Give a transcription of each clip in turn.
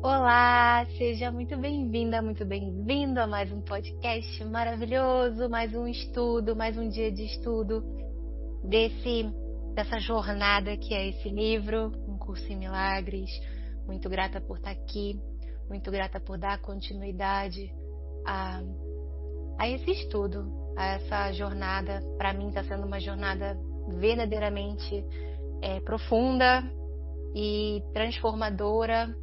Olá, seja muito bem-vindo a mais um podcast maravilhoso, mais um estudo, mais um dia de estudo dessa jornada que é esse livro, Um Curso em Milagres. Muito grata por estar aqui, muito grata por dar continuidade a, a esse estudo, a essa jornada. Para mim está sendo uma jornada verdadeiramente profunda e transformadora.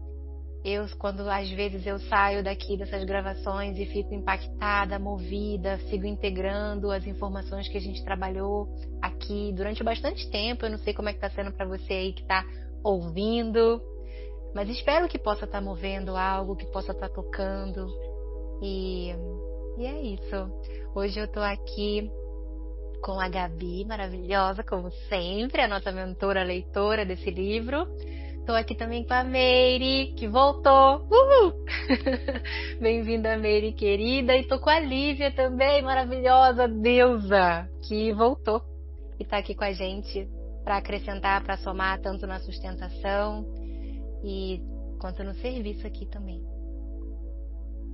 Quando às vezes eu saio daqui dessas gravações e fico impactada, movida, sigo integrando as informações que a gente trabalhou aqui durante bastante tempo. Eu não sei como é que está sendo para você aí que está ouvindo, mas espero que possa estar movendo algo, que possa estar tocando. E é isso. Hoje eu estou aqui com a Gabi, maravilhosa, como sempre, a nossa mentora leitora desse livro. Estou aqui também com a Meire, que voltou. Uhul! Bem-vinda, Meire, querida. E estou com a Lívia também, maravilhosa deusa, que voltou e está aqui com a gente para acrescentar, para somar tanto na sustentação e quanto no serviço aqui também.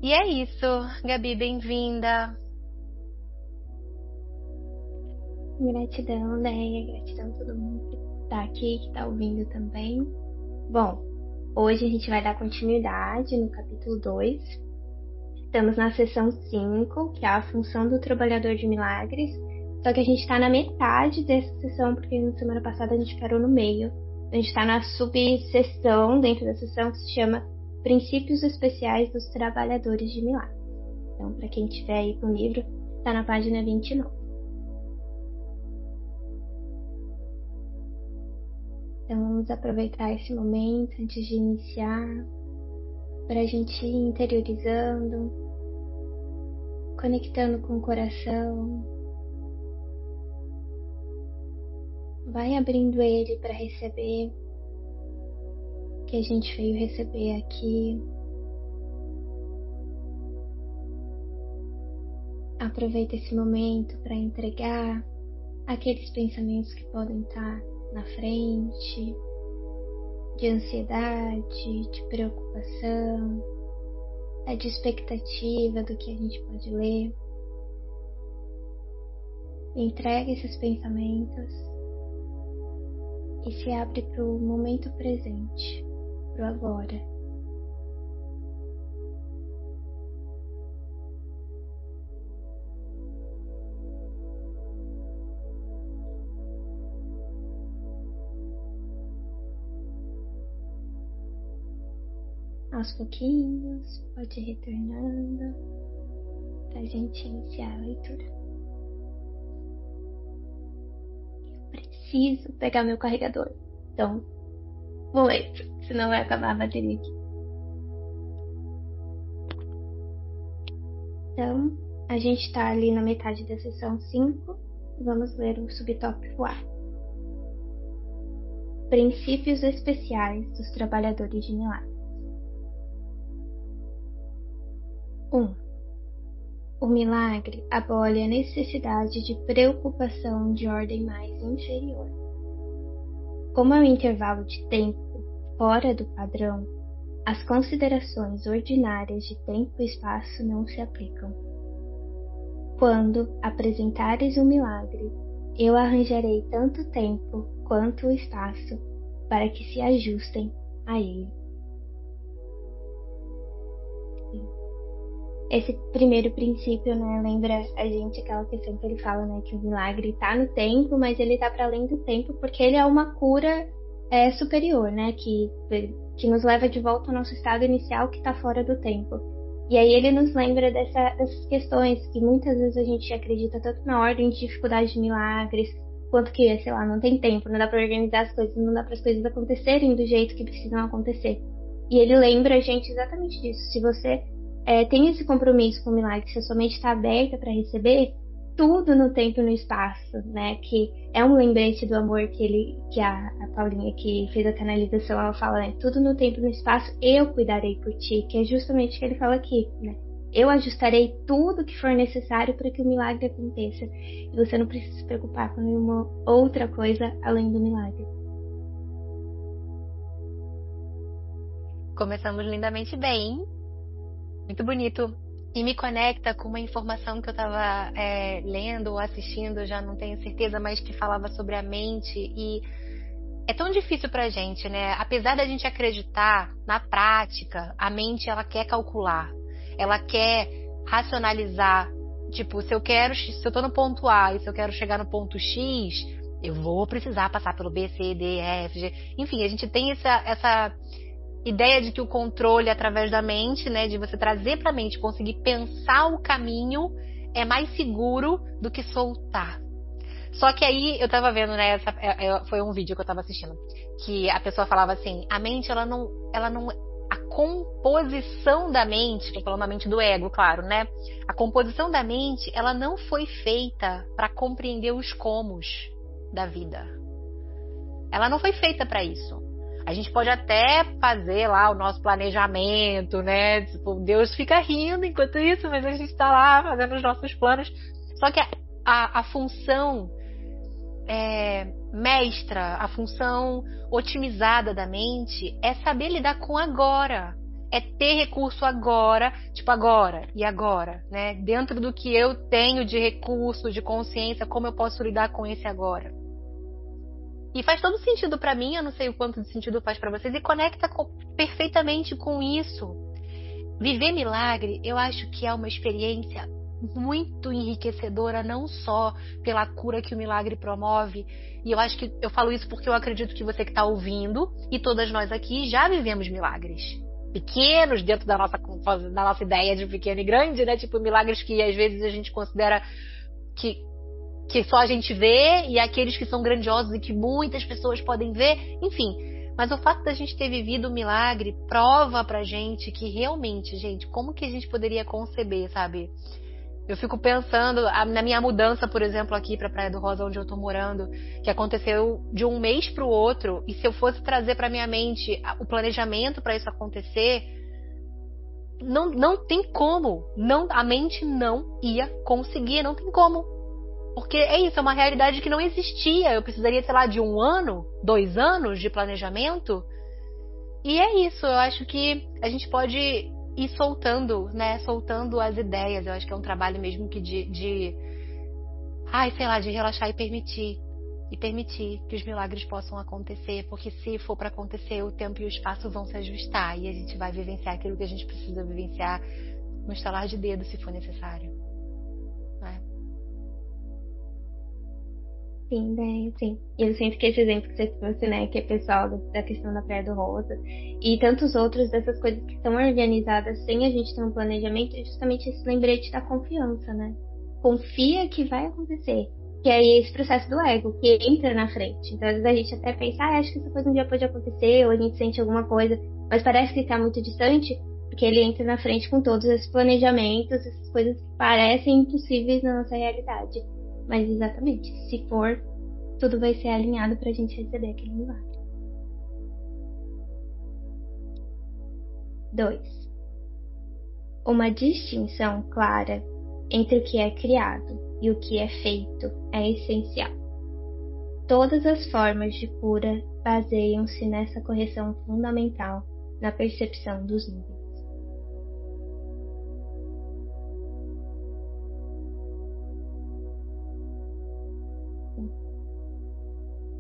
E é isso, Gabi, bem-vinda. Gratidão, Leia, gratidão a todo mundo que está aqui, que está ouvindo também. Bom, hoje a gente vai dar continuidade no capítulo 2. Estamos na seção 5, que é a função do trabalhador de milagres. Só que a gente está na metade dessa sessão, porque na semana passada a gente parou no meio. A gente está na subseção dentro da sessão que se chama Princípios Especiais dos Trabalhadores de Milagres. Então, para quem estiver aí com o livro, está na página 29. Então vamos aproveitar esse momento antes de iniciar para a gente ir interiorizando, conectando com o coração. Vai abrindo ele para receber o que a gente veio receber aqui. Aproveita esse momento para entregar aqueles pensamentos que podem estar na frente, de ansiedade, de preocupação, de expectativa do que a gente pode ler. Entrega esses pensamentos e se abre para o momento presente, para o agora. Aos pouquinhos, pode ir retornando para a gente iniciar a leitura. Eu preciso pegar meu carregador, então vou ler, senão vai acabar a bateria aqui. Então, a gente está ali na metade da sessão 5, vamos ler o subtópico A. Princípios especiais dos trabalhadores de milagres. 1. O milagre abole a necessidade de preocupação de ordem mais inferior. Como é um intervalo de tempo fora do padrão, as considerações ordinárias de tempo e espaço não se aplicam. Quando apresentares um milagre, eu arranjarei tanto tempo quanto o espaço para que se ajustem a ele. Esse primeiro princípio, né, lembra a gente aquela questão que ele fala, né, que o milagre está no tempo, mas ele está para além do tempo, porque ele é uma cura superior, né, que nos leva de volta ao nosso estado inicial que está fora do tempo. E aí ele nos lembra dessas questões que muitas vezes a gente acredita tanto na ordem de dificuldade de milagres, quanto que, sei lá, não tem tempo, não dá para organizar as coisas, não dá para as coisas acontecerem do jeito que precisam acontecer. E ele lembra a gente exatamente disso. Se você tem esse compromisso com o milagre, se a sua mente está aberta para receber, tudo no tempo e no espaço, né? Que é um lembrete do amor que a Paulinha que fez a canalização, ela fala, né? Tudo no tempo e no espaço, eu cuidarei por ti, que é justamente o que ele fala aqui, né? Eu ajustarei tudo que for necessário para que o milagre aconteça. E você não precisa se preocupar com nenhuma outra coisa além do milagre. Começamos lindamente bem, muito bonito. E me conecta com uma informação que eu estava lendo ou assistindo, eu já não tenho certeza, mas que falava sobre a mente. E é tão difícil pra gente, né? Apesar da gente acreditar, na prática, a mente ela quer calcular, ela quer racionalizar. Tipo, se eu tô no ponto A e se eu quero chegar no ponto X, eu vou precisar passar pelo B, C, D, E, F, G. Enfim, a gente tem essa ideia de que o controle através da mente, né, de você trazer pra mente, conseguir pensar o caminho, é mais seguro do que soltar. Só que aí eu tava vendo, né, foi um vídeo que eu tava assistindo, que a pessoa falava assim, a mente, ela não, a composição da mente, tô falando da mente do ego, claro, né, a composição da mente, ela não foi feita para compreender os comos da vida. Ela não foi feita para isso. A gente pode até fazer lá o nosso planejamento, né, tipo, Deus fica rindo enquanto isso, mas a gente tá lá fazendo os nossos planos. Só que a função mestra, a função otimizada da mente é saber lidar com agora, é ter recurso agora, tipo agora e agora, né? Dentro do que eu tenho de recurso, de consciência, como eu posso lidar com esse agora. E faz todo sentido pra mim, eu não sei o quanto de sentido faz pra vocês, e conecta perfeitamente com isso. Viver milagre, eu acho que é uma experiência muito enriquecedora, não só pela cura que o milagre promove, e eu acho que eu falo isso porque eu acredito que você que está ouvindo e todas nós aqui já vivemos milagres pequenos dentro da nossa ideia de pequeno e grande, né? Tipo milagres que às vezes a gente considera que só a gente vê, e aqueles que são grandiosos e que muitas pessoas podem ver, enfim. Mas o fato da gente ter vivido o milagre prova pra gente que realmente, gente, como que a gente poderia conceber, sabe? Eu fico pensando na minha mudança, por exemplo, aqui pra Praia do Rosa, onde eu tô morando, que aconteceu de um mês pro outro, e se eu fosse trazer pra minha mente o planejamento pra isso acontecer, não tem como. A mente não ia conseguir, não tem como. Porque é isso, é uma realidade que não existia. Eu precisaria, sei lá, de 1 ano, 2 anos de planejamento. E é isso, eu acho que a gente pode ir soltando, né? Soltando as ideias. Eu acho que é um trabalho mesmo que de relaxar e permitir. E permitir que os milagres possam acontecer. Porque se for para acontecer, o tempo e o espaço vão se ajustar. E a gente vai vivenciar aquilo que a gente precisa vivenciar no estalar de dedo, se for necessário. Né? Sim, né, sim. Eu sinto que esse exemplo que você trouxe, né, que é pessoal da questão da Praia do Rosa e tantos outros dessas coisas que estão organizadas sem a gente ter um planejamento, é justamente esse lembrete da confiança, né? Confia que vai acontecer. Que é esse processo do ego que entra na frente. Então, às vezes a gente até pensa, acho que essa coisa um dia pode acontecer, ou a gente sente alguma coisa, mas parece que está muito distante, porque ele entra na frente com todos esses planejamentos, essas coisas que parecem impossíveis na nossa realidade. Mas exatamente, se for, tudo vai ser alinhado pra gente receber aquele milagre. 2. Uma distinção clara entre o que é criado e o que é feito é essencial. Todas as formas de cura baseiam-se nessa correção fundamental na percepção dos níveis.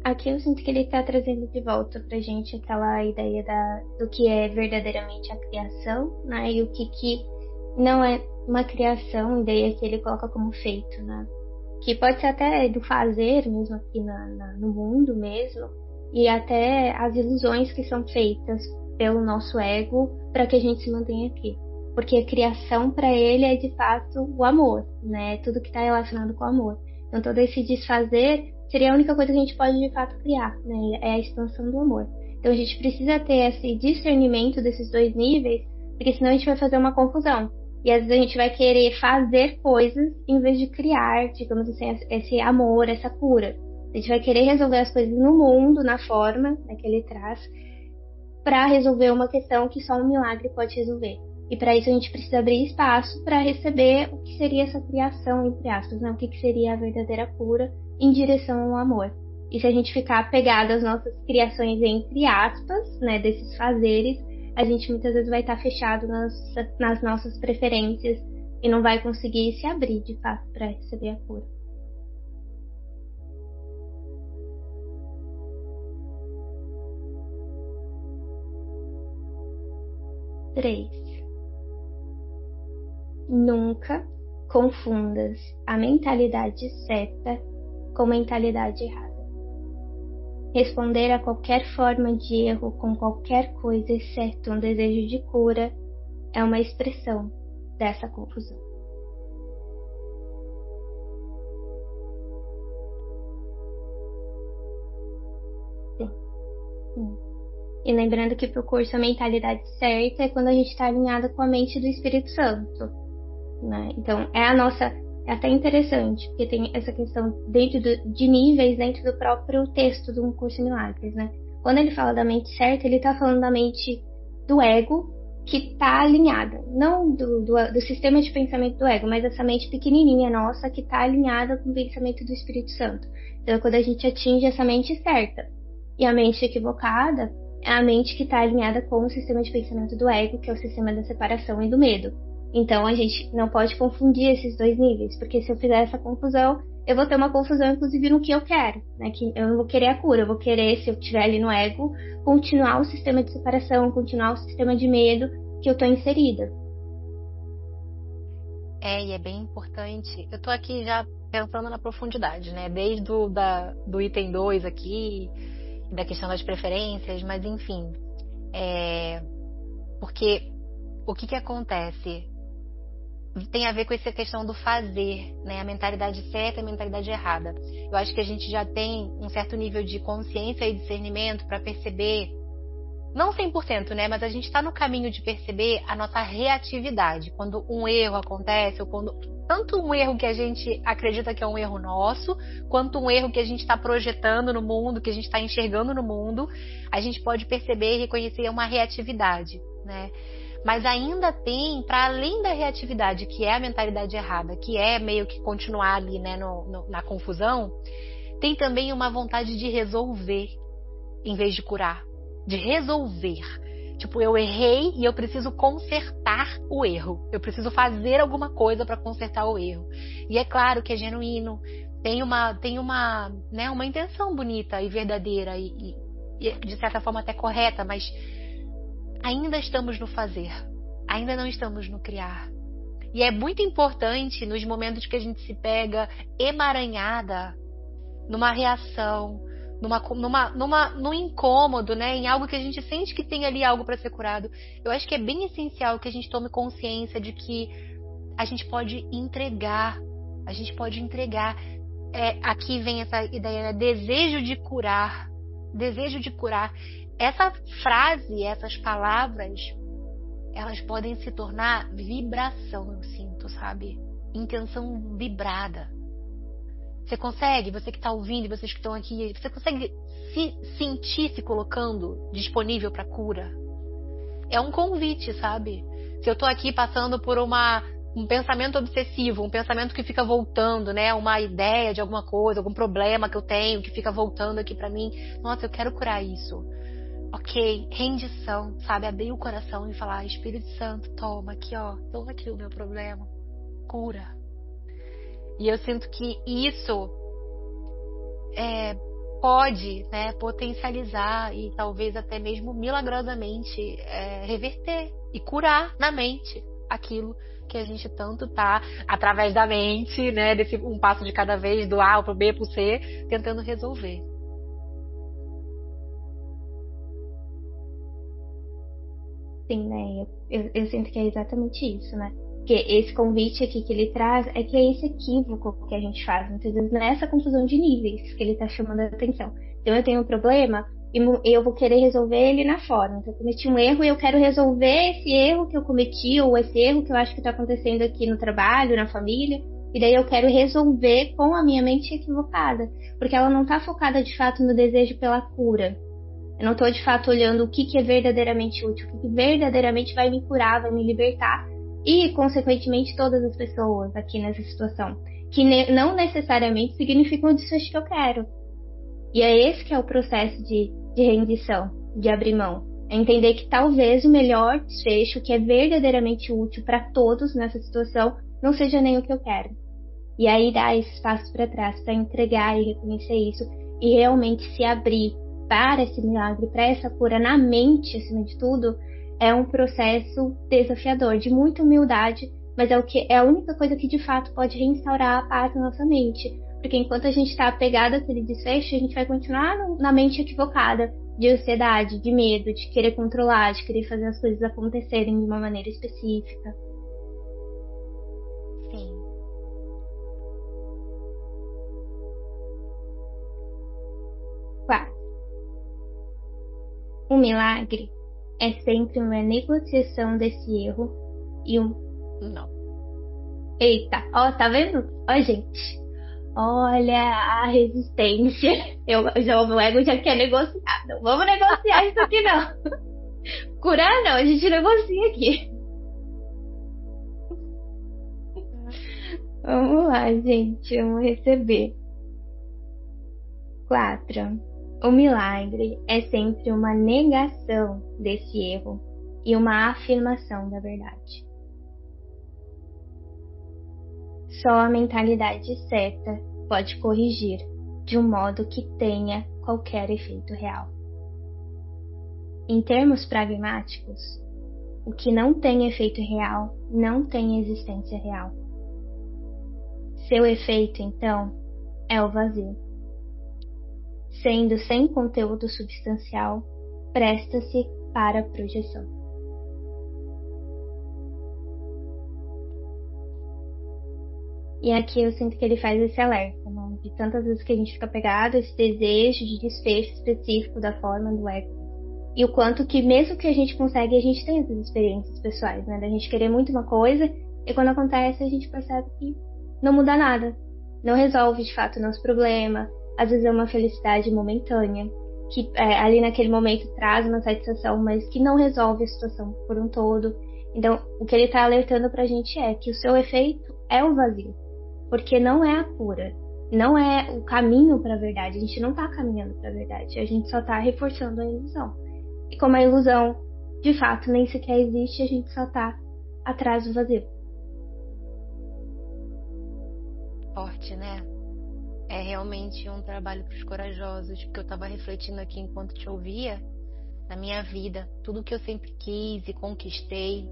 Aqui eu sinto que ele está trazendo de volta pra gente aquela ideia do que é verdadeiramente a criação, né? E o que não é uma criação, ideia que ele coloca como feito, né? Que pode ser até do fazer mesmo aqui no mundo mesmo, e até as ilusões que são feitas pelo nosso ego para que a gente se mantenha aqui. Porque a criação para ele é de fato o amor, né? Tudo que está relacionado com o amor. Então todo esse desfazer seria a única coisa que a gente pode de fato criar, né? É a expansão do amor. Então a gente precisa ter esse discernimento desses dois níveis, porque senão a gente vai fazer uma confusão. E às vezes a gente vai querer fazer coisas em vez de criar, digamos assim, esse amor, essa cura. A gente vai querer resolver as coisas no mundo, na forma, né, que ele traz, para resolver uma questão que só um milagre pode resolver. E para isso a gente precisa abrir espaço para receber o que seria essa criação, entre aspas, né? O que seria a verdadeira cura em direção ao amor. E se a gente ficar apegado às nossas criações, entre aspas, né, desses fazeres, a gente muitas vezes vai estar fechado nas nossas preferências e não vai conseguir se abrir de fato para receber a cura. Três. Nunca confundas a mentalidade certa com mentalidade errada. Responder a qualquer forma de erro com qualquer coisa, exceto um desejo de cura, é uma expressão dessa confusão. Sim. E lembrando que para o curso a mentalidade certa é quando a gente está alinhada com a mente do Espírito Santo, né? Então é até interessante, porque tem essa questão de níveis dentro do próprio texto do Curso em Milagres, né? Quando ele fala da mente certa, ele está falando da mente do ego que está alinhada, não do sistema de pensamento do ego, mas essa mente pequenininha nossa que está alinhada com o pensamento do Espírito Santo. Então é quando a gente atinge essa mente certa. E a mente equivocada é a mente que está alinhada com o sistema de pensamento do ego, que é o sistema da separação e do medo. Então a gente não pode confundir esses dois níveis, porque se eu fizer essa confusão, eu vou ter uma confusão inclusive no que eu quero, né? Que eu não vou querer a cura, eu vou querer, se eu estiver ali no ego, continuar o sistema de separação, continuar o sistema de medo que eu estou inserida. E é bem importante. Eu estou aqui já pensando na profundidade, né? Desde do item 2 aqui, da questão das preferências, mas enfim, porque o que acontece tem a ver com essa questão do fazer, né? A mentalidade certa e a mentalidade errada. Eu acho que a gente já tem um certo nível de consciência e discernimento para perceber, não 100%, né? Mas a gente está no caminho de perceber a nossa reatividade. Quando um erro acontece, ou quando tanto um erro que a gente acredita que é um erro nosso, quanto um erro que a gente está projetando no mundo, que a gente está enxergando no mundo, a gente pode perceber e reconhecer uma reatividade, né? Mas ainda tem, para além da reatividade, que é a mentalidade errada, que é meio que continuar ali, né, na confusão, tem também uma vontade de resolver, em vez de curar, de resolver. Tipo, eu errei e eu preciso consertar o erro. Eu preciso fazer alguma coisa para consertar o erro. E é claro que é genuíno, tem uma intenção bonita e verdadeira e de certa forma até correta, mas ainda estamos no fazer, ainda não estamos no criar. E é muito importante nos momentos que a gente se pega emaranhada numa reação, num incômodo, né? Em algo que a gente sente que tem ali algo para ser curado. Eu acho que é bem essencial que a gente tome consciência de que a gente pode entregar. A gente pode entregar. Aqui vem essa ideia, né? Desejo de curar. Desejo de curar. Essa frase, essas palavras, elas podem se tornar vibração, eu sinto, sabe? Intenção vibrada. Você consegue, você que está ouvindo, vocês que estão aqui, você consegue se sentir se colocando disponível para cura? É um convite, sabe? Se eu estou aqui passando por um pensamento obsessivo, um pensamento que fica voltando, né? Uma ideia de alguma coisa, algum problema que eu tenho que fica voltando aqui para mim. Nossa, eu quero curar isso. Ok, rendição, sabe? Abrir o coração e falar: Espírito Santo, toma aqui, ó, toma aqui o meu problema, cura. E eu sinto que isso pode, né, potencializar e talvez até mesmo milagrosamente reverter e curar na mente aquilo que a gente tanto tá, através da mente, né, desse um passo de cada vez, do A pro B pro C, tentando resolver. Sim, né? Eu sinto que é exatamente isso, né? Porque esse convite aqui que ele traz é que é esse equívoco que a gente faz, muitas vezes nessa confusão de níveis que ele está chamando a atenção. Então eu tenho um problema e eu vou querer resolver ele na forma. Então eu cometi um erro e eu quero resolver esse erro que eu cometi ou esse erro que eu acho que está acontecendo aqui no trabalho, na família. E daí eu quero resolver com a minha mente equivocada, porque ela não está focada de fato no desejo pela cura. Eu não estou de fato olhando o que é verdadeiramente útil, o que verdadeiramente vai me curar, vai me libertar e, consequentemente, todas as pessoas aqui nessa situação, que não necessariamente significam o desfecho que eu quero. E é esse que é o processo de rendição, de abrir mão. É entender que talvez o melhor desfecho, que é verdadeiramente útil para todos nessa situação, não seja nem o que eu quero. E aí dar esses passos para trás, para entregar e reconhecer isso e realmente se abrir para esse milagre, para essa cura na mente, acima de tudo, é um processo desafiador, de muita humildade, mas é a única coisa que de fato pode reinstaurar a paz na nossa mente. Porque enquanto a gente está apegado àquele desfecho, a gente vai continuar na mente equivocada, de ansiedade, de medo, de querer controlar, de querer fazer as coisas acontecerem de uma maneira específica. Sim. Claro. O milagre é sempre uma negociação desse erro e um. Não. Eita, ó, tá vendo? Ó, gente. Olha a resistência. O meu ego já quer negociar. Não vamos negociar isso aqui, não. Curar, não. A gente negocia aqui. Vamos lá, gente. Vamos receber. 4. O milagre é sempre uma negação desse erro e uma afirmação da verdade. Só a mentalidade certa pode corrigir de um modo que tenha qualquer efeito real. Em termos pragmáticos, o que não tem efeito real não tem existência real. Seu efeito, então, é o vazio. Sendo sem conteúdo substancial, presta-se para a projeção. E aqui eu sinto que ele faz esse alerta, né? De tantas vezes que a gente fica pegado, esse desejo de desfecho específico da forma do ego. E o quanto que mesmo que a gente consegue, a gente tem essas experiências pessoais, né? Da gente querer muito uma coisa, e quando acontece a gente percebe que não muda nada. Não resolve de fato o nosso problema. Às vezes é uma felicidade momentânea, que ali naquele momento traz uma satisfação, mas que não resolve a situação por um todo. Então, o que ele está alertando pra gente é que o seu efeito é o vazio. Porque não é a cura, não é o caminho para a verdade. A gente não está caminhando para a verdade, a gente só está reforçando a ilusão. E como a ilusão, de fato, nem sequer existe, a gente só está atrás do vazio. Forte, né? É realmente um trabalho para os corajosos, porque eu estava refletindo aqui enquanto te ouvia, na minha vida, tudo que eu sempre quis e conquistei.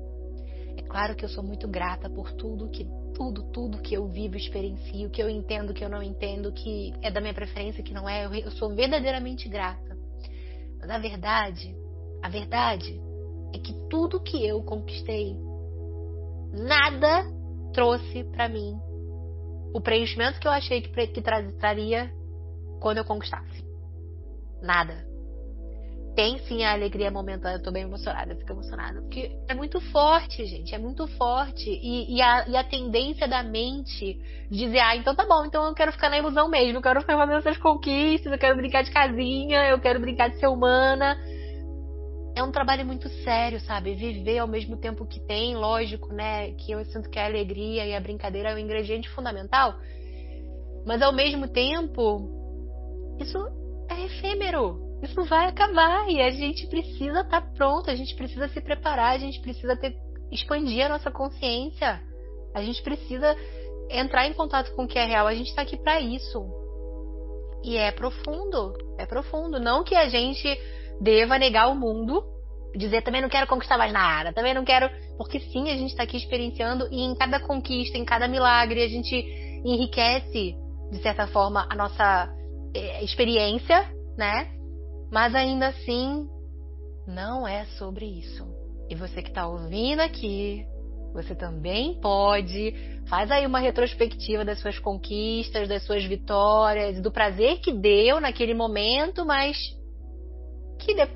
É claro que eu sou muito grata por tudo que eu vivo, experiencio, que eu entendo, que eu não entendo, que é da minha preferência, que não é. Eu sou verdadeiramente grata. Mas a verdade é que tudo que eu conquistei, nada trouxe pra mim o preenchimento que eu achei que traria quando eu conquistasse. Nada. Tem sim a alegria momentânea. Eu tô bem emocionada, fico emocionada. Porque é muito forte, gente. É muito forte. E a tendência da mente de dizer, então tá bom, então eu quero ficar na ilusão mesmo. Eu quero ficar fazendo essas conquistas, eu quero brincar de casinha, eu quero brincar de ser humana. É um trabalho muito sério, sabe? Viver ao mesmo tempo que tem, lógico, né? Que eu sinto que a alegria e a brincadeira é um ingrediente fundamental. Mas ao mesmo tempo, isso é efêmero. Isso vai acabar e a gente precisa estar pronto, a gente precisa se preparar, a gente precisa expandir a nossa consciência, a gente precisa entrar em contato com o que é real, a gente está aqui para isso. E é profundo. Não que a gente deva negar o mundo, dizer também não quero conquistar mais nada, também não quero, porque sim, a gente está aqui experienciando e em cada conquista, em cada milagre, a gente enriquece, de certa forma, a nossa experiência, né? Mas ainda assim, não é sobre isso. E você que está ouvindo aqui, você também pode. Faz aí uma retrospectiva das suas conquistas, das suas vitórias, do prazer que deu naquele momento, mas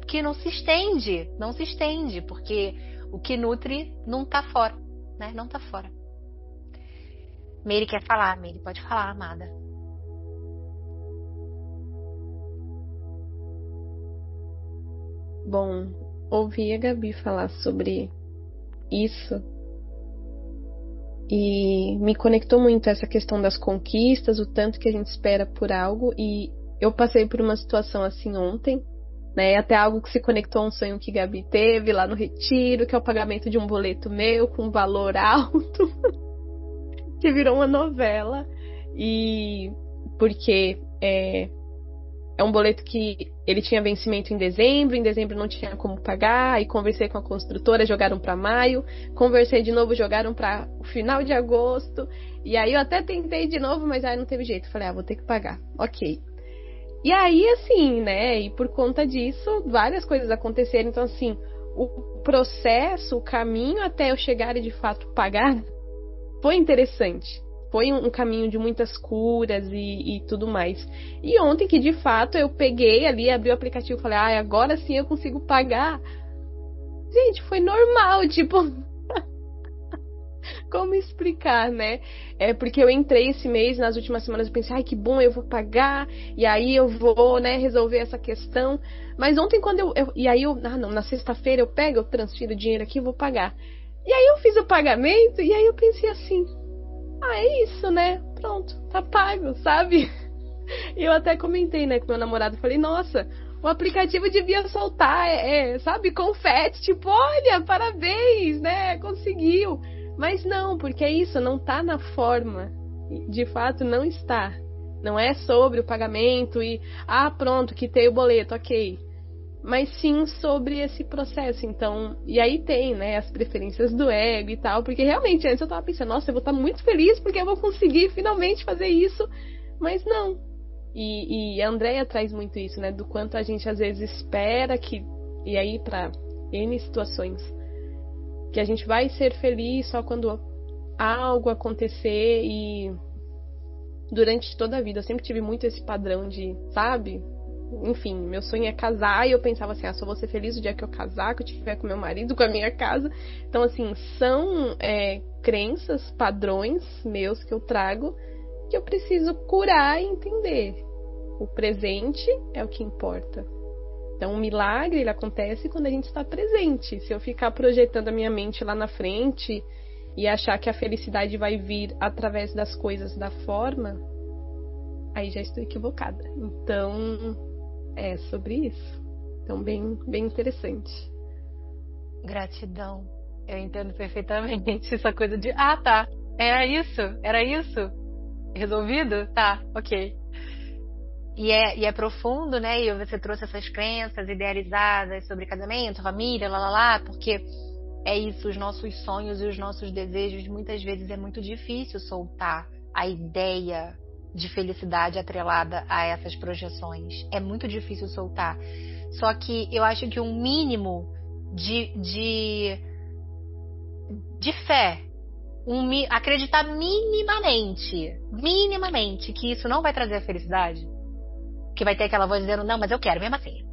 que não se estende. Não se estende, porque o que nutre não está fora, né? Não está fora. Meire quer falar, Meire, pode falar, amada. Bom, ouvi a Gabi falar sobre isso e me conectou muito essa questão das conquistas, o tanto que a gente espera por algo, e eu passei por uma situação assim ontem, né? Até algo que se conectou a um sonho que Gabi teve lá no retiro, que é o pagamento de um boleto meu com valor alto, que virou uma novela. E porque é um boleto que ele tinha vencimento em dezembro não tinha como pagar, aí conversei com a construtora, jogaram para maio, conversei de novo, jogaram para o final de agosto, e aí eu até tentei de novo, mas aí não teve jeito, falei, vou ter que pagar, ok. E aí, assim, né, e por conta disso, várias coisas aconteceram, então assim, o processo, o caminho até eu chegar e de fato pagar, foi interessante. Foi um caminho de muitas curas e tudo mais. E ontem que de fato eu peguei ali, abri o aplicativo e falei, agora sim eu consigo pagar. Gente, foi normal, tipo, como explicar, né? Porque eu entrei esse mês, nas últimas semanas eu pensei, que bom, eu vou pagar, e aí eu vou, né, resolver essa questão. Mas ontem quando na sexta-feira eu transfiro o dinheiro aqui e vou pagar. E aí eu fiz o pagamento e aí eu pensei assim, é isso, né? Pronto, tá pago, sabe? E eu até comentei, né, com meu namorado, falei, nossa, o aplicativo devia soltar, sabe, confete, tipo, olha, parabéns, né, conseguiu. Mas não, porque é isso, não tá na forma, de fato não está. Não é sobre o pagamento e, pronto, quitei o boleto, ok. Mas sim sobre esse processo, então, e aí tem, né, as preferências do ego e tal, porque realmente antes eu tava pensando, nossa, eu vou estar muito feliz porque eu vou conseguir finalmente fazer isso, mas não. E a Andrea traz muito isso, né, do quanto a gente às vezes espera que, e aí pra N situações, que a gente vai ser feliz só quando algo acontecer e durante toda a vida eu sempre tive muito esse padrão de, sabe? Enfim, meu sonho é casar e eu pensava assim, só vou ser feliz o dia que eu casar, que eu tiver com meu marido, com a minha casa. Então, assim, são crenças, padrões meus que eu trago que eu preciso curar e entender. O presente é o que importa. Então, o milagre, ele acontece quando a gente está presente. Se eu ficar projetando a minha mente lá na frente e achar que a felicidade vai vir através das coisas da forma, aí já estou equivocada. Então, é sobre isso. Então, bem, bem interessante. Gratidão. Eu entendo perfeitamente essa coisa de, tá, era isso? Resolvido? Tá, ok. E é profundo, né? E você trouxe essas crenças idealizadas sobre casamento, família, porque é isso, os nossos sonhos e os nossos desejos, muitas vezes é muito difícil soltar a ideia de felicidade atrelada a essas projeções. É muito difícil soltar. Só que eu acho que um mínimo de fé, acreditar minimamente que isso não vai trazer a felicidade, que vai ter aquela voz dizendo, não, mas eu quero mesmo assim.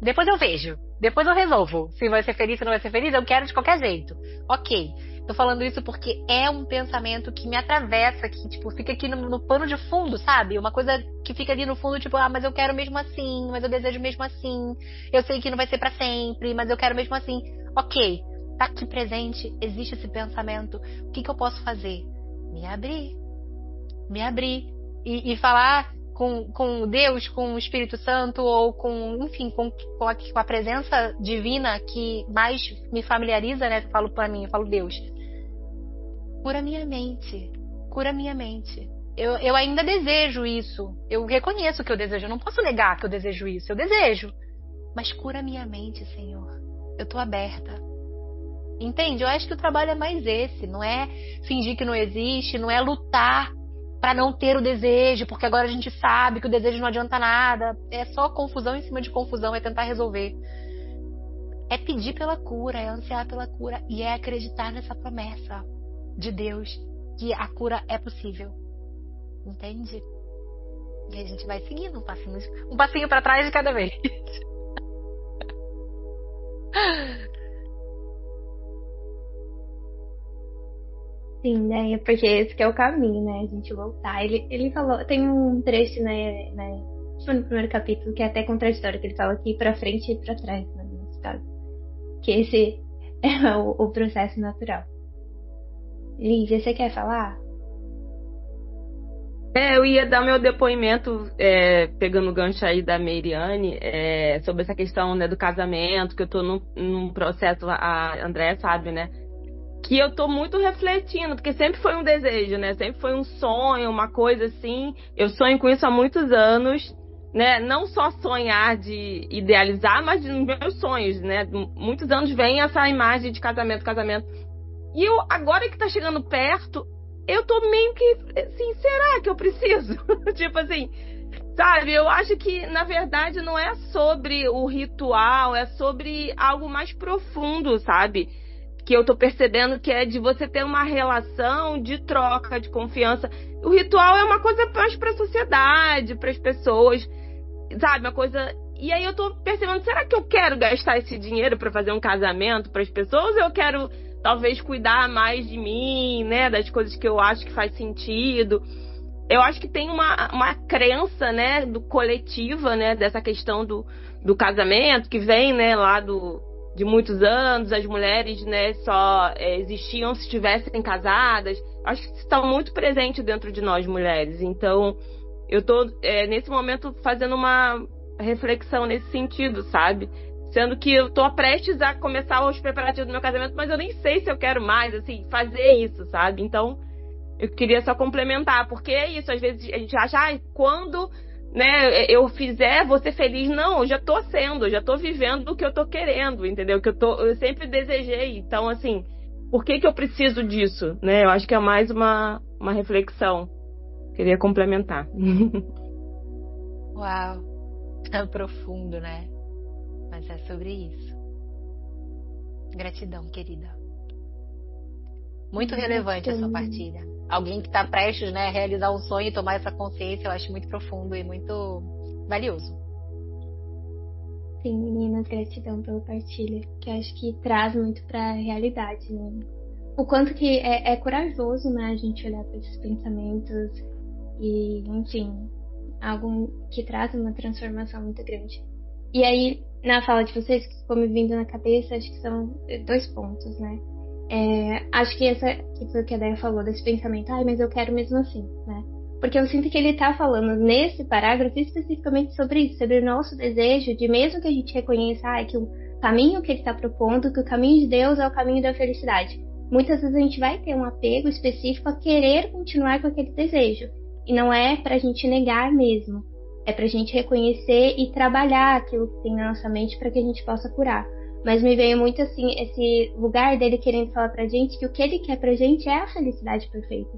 Depois eu vejo. Depois eu resolvo. Se vai ser feliz, se não vai ser feliz, eu quero de qualquer jeito. Ok. Tô falando isso porque é um pensamento que me atravessa, que, tipo, fica aqui no pano de fundo, sabe? Uma coisa que fica ali no fundo, tipo, mas eu quero mesmo assim, mas eu desejo mesmo assim. Eu sei que não vai ser pra sempre, mas eu quero mesmo assim. Ok. Tá aqui presente, existe esse pensamento. O que eu posso fazer? Me abrir. E falar com Deus, com o Espírito Santo, ou enfim, com a presença divina que mais me familiariza, né? Eu falo pra mim, eu falo, Deus, cura minha mente. Eu ainda desejo isso. Eu reconheço que eu desejo. Eu não posso negar que eu desejo isso. Eu desejo. Mas cura minha mente, Senhor. Eu tô aberta. Entende? Eu acho que o trabalho é mais esse. Não é fingir que não existe. Não é lutar para não ter o desejo, porque agora a gente sabe que o desejo não adianta nada. É só confusão em cima de confusão. É tentar resolver. É pedir pela cura. É ansiar pela cura. E é acreditar nessa promessa de Deus, que a cura é possível. Entende? E a gente vai seguindo um passinho para trás de cada vez. Sim, né? Porque esse que é o caminho, né? A gente voltar. Ele falou, tem um trecho, né, tipo no primeiro capítulo, que é até contraditório, que ele fala que ir pra frente e ir pra trás, né, nesse caso. Que esse é o processo natural. Lívia, você quer falar? Eu ia dar meu depoimento, pegando o gancho aí da Meiriane, sobre essa questão, né, do casamento, que eu tô num processo, a Andréa sabe, né, que eu tô muito refletindo, porque sempre foi um desejo, né, sempre foi um sonho, uma coisa assim, eu sonho com isso há muitos anos, né, não só sonhar de idealizar, mas nos meus sonhos, né, muitos anos vem essa imagem de casamento, e eu, agora que tá chegando perto, eu tô meio que assim, será que eu preciso? Tipo assim, sabe? Eu acho que, na verdade, não é sobre o ritual, é sobre algo mais profundo, sabe? Que eu tô percebendo que é de você ter uma relação de troca, de confiança. O ritual é uma coisa mais pra sociedade, pras pessoas, sabe? Uma coisa. E aí eu tô percebendo, será que eu quero gastar esse dinheiro pra fazer um casamento pras pessoas? Ou eu quero talvez cuidar mais de mim, né, das coisas que eu acho que faz sentido. Eu acho que tem uma crença, né, do coletiva, né, dessa questão do casamento, que vem, né, lá de muitos anos, as mulheres, né, só existiam se estivessem casadas. Acho que isso está muito presente dentro de nós mulheres. Então, eu tô, nesse momento, fazendo uma reflexão nesse sentido, sabe? Sendo que eu tô prestes a começar os preparativos do meu casamento, mas eu nem sei se eu quero mais, assim, fazer isso, sabe? Então, eu queria só complementar, porque é isso, às vezes a gente acha, quando, né, eu fizer, vou ser feliz. Não, eu já tô sendo, eu já tô vivendo o que eu tô querendo, entendeu? Eu sempre desejei. Então, assim, por que eu preciso disso, né? Eu acho que é mais uma reflexão. Queria complementar. Uau, é profundo, né? Mas é sobre isso. Gratidão, querida. Muito relevante a sua partilha. Alguém que está prestes, né, a realizar um sonho e tomar essa consciência, eu acho muito profundo e muito valioso. Sim, meninas, gratidão pela partilha, que eu acho que traz muito para a realidade, né? O quanto que é corajoso, né, a gente olhar para esses pensamentos e, enfim, algo que traz uma transformação muito grande. E aí, na fala de vocês, que ficou me vindo na cabeça, acho que são 2 pontos, né? Acho que que foi o que a Deia falou, desse pensamento, mas eu quero mesmo assim, né? Porque eu sinto que ele tá falando nesse parágrafo especificamente sobre isso, sobre o nosso desejo de, mesmo que a gente reconheça que o caminho que ele está propondo, que o caminho de Deus é o caminho da felicidade. Muitas vezes a gente vai ter um apego específico a querer continuar com aquele desejo. E não é pra gente negar mesmo. É pra gente reconhecer e trabalhar aquilo que tem na nossa mente para que a gente possa curar. Mas me veio muito assim, esse lugar dele querendo falar pra gente que o que ele quer pra gente é a felicidade perfeita.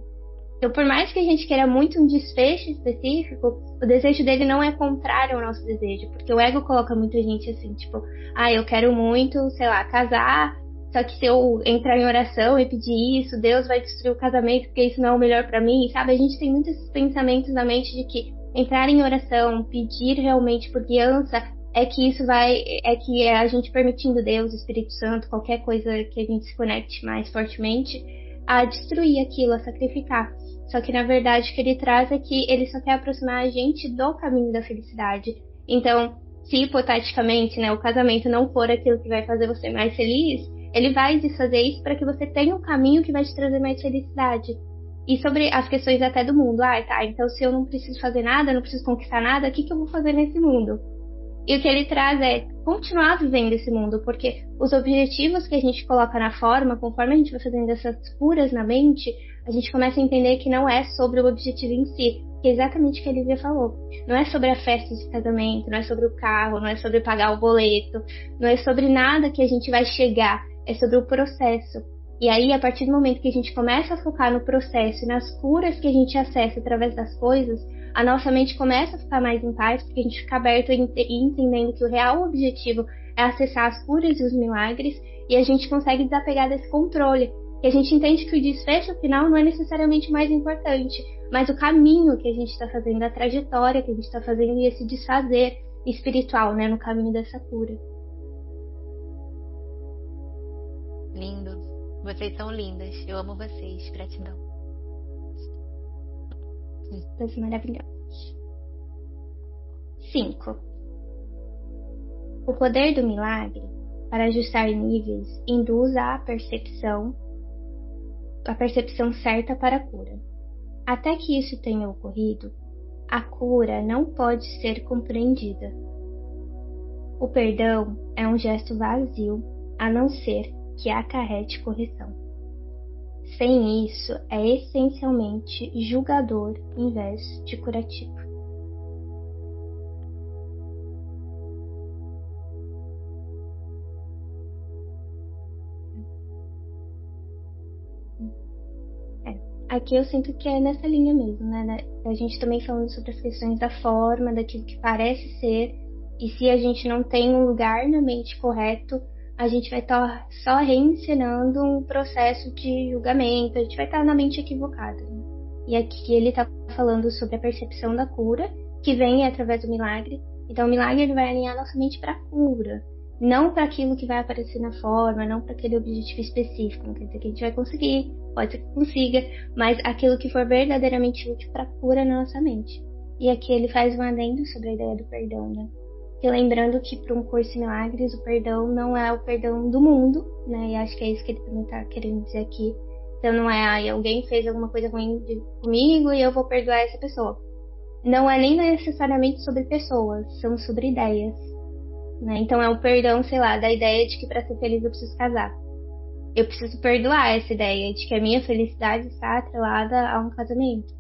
Então, por mais que a gente queira muito um desfecho específico, o desejo dele não é contrário ao nosso desejo. Porque o ego coloca muita gente assim, tipo, eu quero muito, sei lá, casar, só que se eu entrar em oração e pedir isso, Deus vai destruir o casamento porque isso não é o melhor pra mim, sabe? A gente tem muitos pensamentos na mente de que entrar em oração, pedir realmente por guiança, é que é a gente permitindo Deus, o Espírito Santo, qualquer coisa que a gente se conecte mais fortemente, a destruir aquilo, a sacrificar. Só que na verdade o que ele traz é que ele só quer aproximar a gente do caminho da felicidade. Então, se hipoteticamente, né, o casamento não for aquilo que vai fazer você mais feliz, ele vai desfazer isso para que você tenha um caminho que vai te trazer mais felicidade. E sobre as questões até do mundo, então se eu não preciso fazer nada, não preciso conquistar nada, o que eu vou fazer nesse mundo? E o que ele traz é continuar vivendo esse mundo, porque os objetivos que a gente coloca na forma, conforme a gente vai fazendo essas curas na mente, a gente começa a entender que não é sobre o objetivo em si, que é exatamente o que a Lívia falou. Não é sobre a festa de casamento, não é sobre o carro, não é sobre pagar o boleto, não é sobre nada que a gente vai chegar, é sobre o processo. E aí, a partir do momento que a gente começa a focar no processo e nas curas que a gente acessa através das coisas, a nossa mente começa a ficar mais em paz, porque a gente fica aberto e entendendo que o real objetivo é acessar as curas e os milagres, e a gente consegue desapegar desse controle. E a gente entende que o desfecho final não é necessariamente o mais importante, mas o caminho que a gente está fazendo, a trajetória que a gente está fazendo e esse desfazer espiritual, né, no caminho dessa cura. Lindo. Vocês são lindas. Eu amo vocês. Gratidão. Todas maravilhosas. 5. O poder do milagre para ajustar níveis induz a percepção certa para a cura. Até que isso tenha ocorrido, a cura não pode ser compreendida. O perdão é um gesto vazio, a não ser que acarrete correção. Sem isso, é essencialmente julgador em vez de curativo. Aqui eu sinto que é nessa linha mesmo, né? A gente também falando sobre as questões da forma, daquilo que parece ser, e se a gente não tem um lugar na mente correto, a gente vai estar só reencenando um processo de julgamento, a gente vai estar na mente equivocada. Né? E aqui ele está falando sobre a percepção da cura, que vem através do milagre. Então o milagre ele vai alinhar nossa mente para a cura, não para aquilo que vai aparecer na forma, não para aquele objetivo específico. Não quer dizer que a gente vai conseguir, pode ser que consiga, mas aquilo que for verdadeiramente útil para a cura na nossa mente. E aqui ele faz um adendo sobre a ideia do perdão, né? E lembrando que para um curso em milagres, o perdão não é o perdão do mundo, né? E acho que é isso que ele também está querendo dizer aqui. Então não é, alguém fez alguma coisa ruim comigo e eu vou perdoar essa pessoa. Não é nem necessariamente sobre pessoas, são sobre ideias. Né? Então é o perdão, sei lá, da ideia de que para ser feliz eu preciso casar. Eu preciso perdoar essa ideia de que a minha felicidade está atrelada a um casamento.